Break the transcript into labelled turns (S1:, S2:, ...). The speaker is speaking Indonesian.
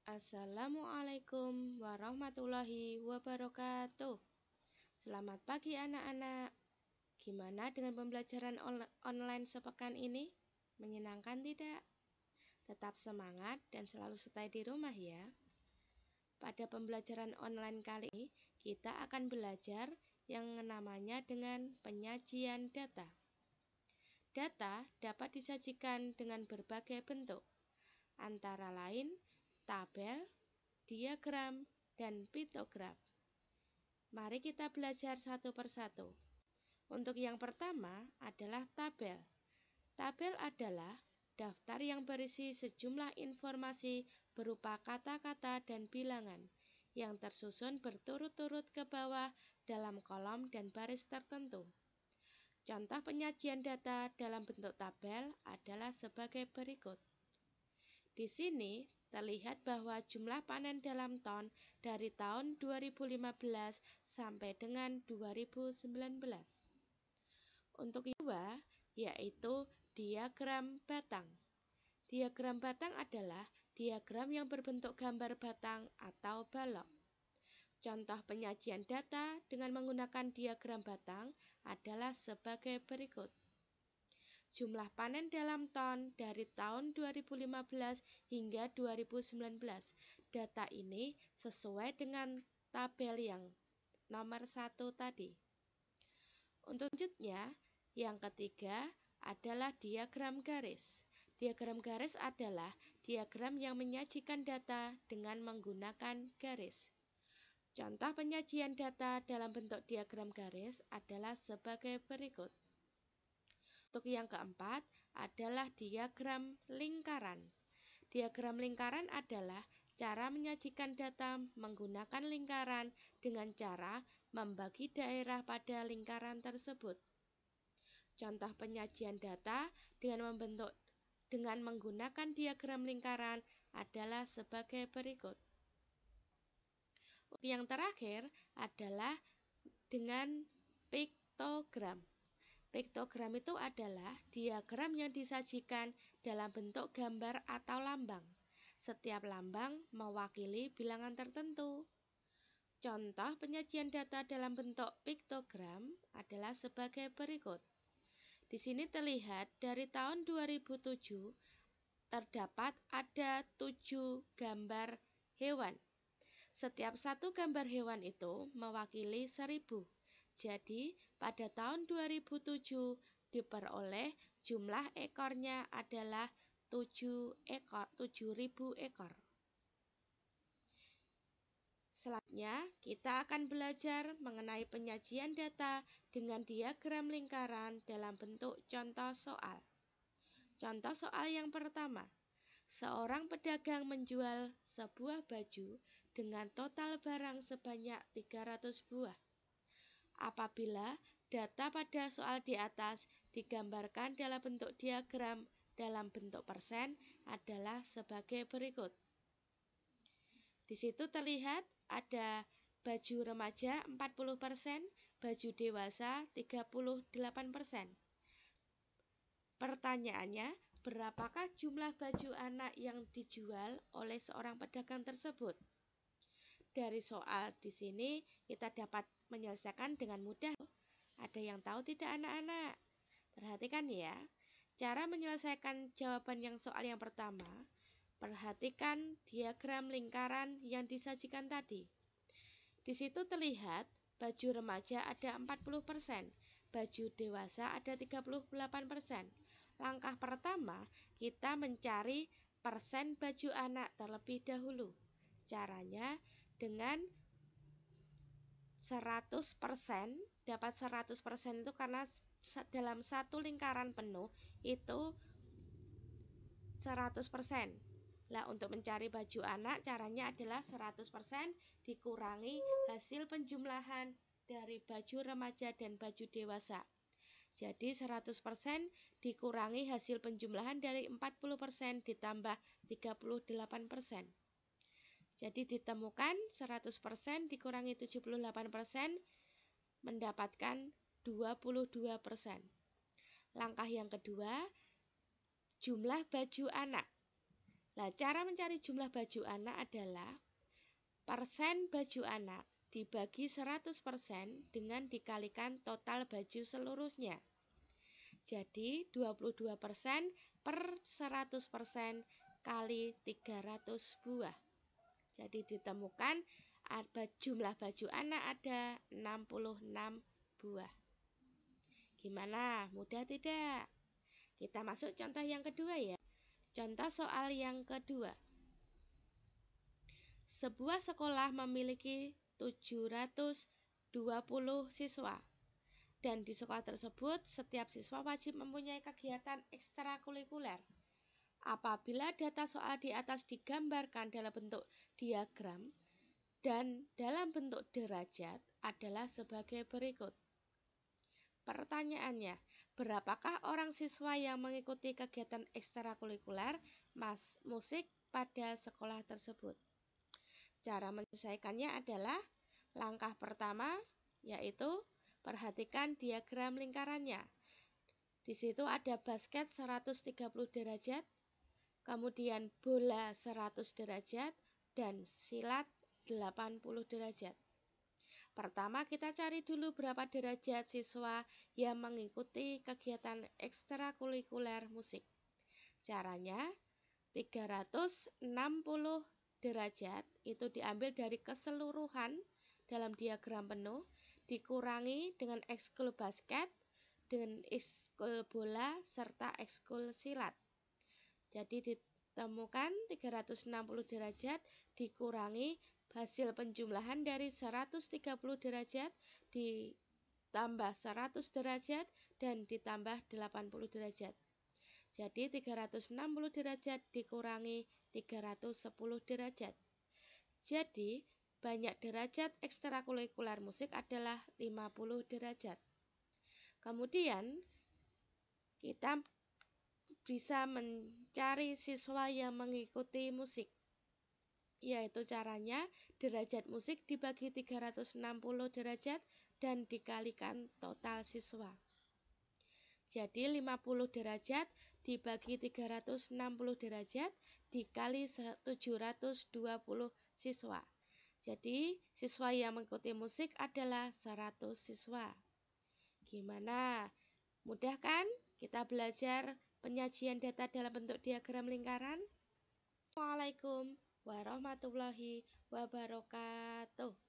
S1: Assalamualaikum warahmatullahi wabarakatuh. Selamat pagi anak-anak. Gimana dengan pembelajaran online sepekan ini? Menyenangkan tidak? Tetap semangat dan selalu stay di rumah ya. Pada pembelajaran online kali ini, kita akan belajar yang namanya dengan penyajian data. Data dapat disajikan dengan berbagai bentuk, antara lain tabel, diagram, dan pictogram. Mari kita belajar satu persatu. Untuk yang pertama adalah tabel. Tabel adalah daftar yang berisi sejumlah informasi berupa kata-kata dan bilangan yang tersusun berturut-turut ke bawah dalam kolom dan baris tertentu. Contoh penyajian data dalam bentuk tabel adalah sebagai berikut. Di sini terlihat bahwa jumlah panen dalam ton dari tahun 2015 sampai dengan 2019. Untuk yang kedua, yaitu diagram batang. Diagram batang adalah diagram yang berbentuk gambar batang atau balok. Contoh penyajian data dengan menggunakan diagram batang adalah sebagai berikut. Jumlah panen dalam ton dari tahun 2015 hingga 2019. Data ini sesuai dengan tabel yang nomor 1 tadi. Untuk selanjutnya, yang ketiga adalah diagram garis. Diagram garis adalah diagram yang menyajikan data dengan menggunakan garis. Contoh penyajian data dalam bentuk diagram garis adalah sebagai berikut. Untuk yang keempat adalah diagram lingkaran. Diagram lingkaran adalah cara menyajikan data menggunakan lingkaran dengan cara membagi daerah pada lingkaran tersebut. Contoh penyajian data dengan menggunakan diagram lingkaran adalah sebagai berikut. Yang terakhir adalah dengan piktogram. Piktogram itu adalah diagram yang disajikan dalam bentuk gambar atau lambang. Setiap lambang mewakili bilangan tertentu. Contoh penyajian data dalam bentuk piktogram adalah sebagai berikut. Di sini terlihat dari tahun 2007 terdapat ada 7 gambar hewan. Setiap satu gambar hewan itu mewakili 1000. Jadi, pada tahun 2007 diperoleh jumlah ekornya adalah 7.000 ekor. Selanjutnya, kita akan belajar mengenai penyajian data dengan diagram lingkaran dalam bentuk contoh soal. Contoh soal yang pertama. Seorang pedagang menjual sebuah baju dengan total barang sebanyak 300 buah. Apabila data pada soal di atas digambarkan dalam bentuk diagram dalam bentuk persen adalah sebagai berikut. Di situ terlihat ada baju remaja 40%, baju dewasa 38%. Pertanyaannya, berapakah jumlah baju anak yang dijual oleh seorang pedagang tersebut? Dari soal di sini kita dapat menyelesaikan dengan mudah. Ada yang tahu tidak anak-anak? Perhatikan ya. Cara menyelesaikan jawaban yang soal yang pertama. Perhatikan diagram lingkaran yang disajikan tadi. Di situ terlihat baju remaja ada 40%, baju dewasa ada 38%. Langkah pertama, kita mencari persen baju anak terlebih dahulu. Caranya dengan 100%, dapat 100% itu karena dalam satu lingkaran penuh itu 100%. Nah, untuk mencari baju anak caranya adalah 100% dikurangi hasil penjumlahan dari baju remaja dan baju dewasa. Jadi 100% dikurangi hasil penjumlahan dari 40% ditambah 38%. Jadi ditemukan 100% dikurangi 78% mendapatkan 22%. Langkah yang kedua, jumlah baju anak. Nah, cara mencari jumlah baju anak adalah persen baju anak dibagi 100% dengan dikalikan total baju seluruhnya. Jadi 22% per 100% kali 300 buah. Jadi ditemukan jumlah baju anak ada 66 buah. Gimana? Mudah tidak? Kita masuk contoh yang kedua ya. Contoh soal yang kedua. Sebuah sekolah memiliki 720 siswa. Dan di sekolah tersebut, setiap siswa wajib mempunyai kegiatan ekstrakurikuler. Apabila data soal di atas digambarkan dalam bentuk diagram dan dalam bentuk derajat adalah sebagai berikut. Pertanyaannya, berapakah orang siswa yang mengikuti kegiatan ekstrakurikuler musik pada sekolah tersebut? Cara menyelesaikannya adalah langkah pertama, yaitu perhatikan diagram lingkarannya. Di situ ada basket 130 derajat, kemudian bola 100 derajat, dan silat 80 derajat. Pertama kita cari dulu berapa derajat siswa yang mengikuti kegiatan ekstrakurikuler musik. Caranya 360 derajat itu diambil dari keseluruhan dalam diagram penuh dikurangi dengan ekskul basket, dengan ekskul bola, serta ekskul silat. Jadi ditemukan 360 derajat dikurangi hasil penjumlahan dari 130 derajat ditambah 100 derajat dan ditambah 80 derajat. Jadi 360 derajat dikurangi 310 derajat. Jadi banyak derajat ekstrakurikuler musik adalah 50 derajat. Kemudian kita bisa mencari siswa yang mengikuti musik. Yaitu caranya derajat musik dibagi 360 derajat dan dikalikan total siswa. Jadi 50 derajat dibagi 360 derajat dikali 720 siswa. Jadi siswa yang mengikuti musik adalah 100 siswa. Gimana? Mudah kan? Kita belajar penyajian data dalam bentuk diagram lingkaran. Assalamualaikum warahmatullahi wabarakatuh.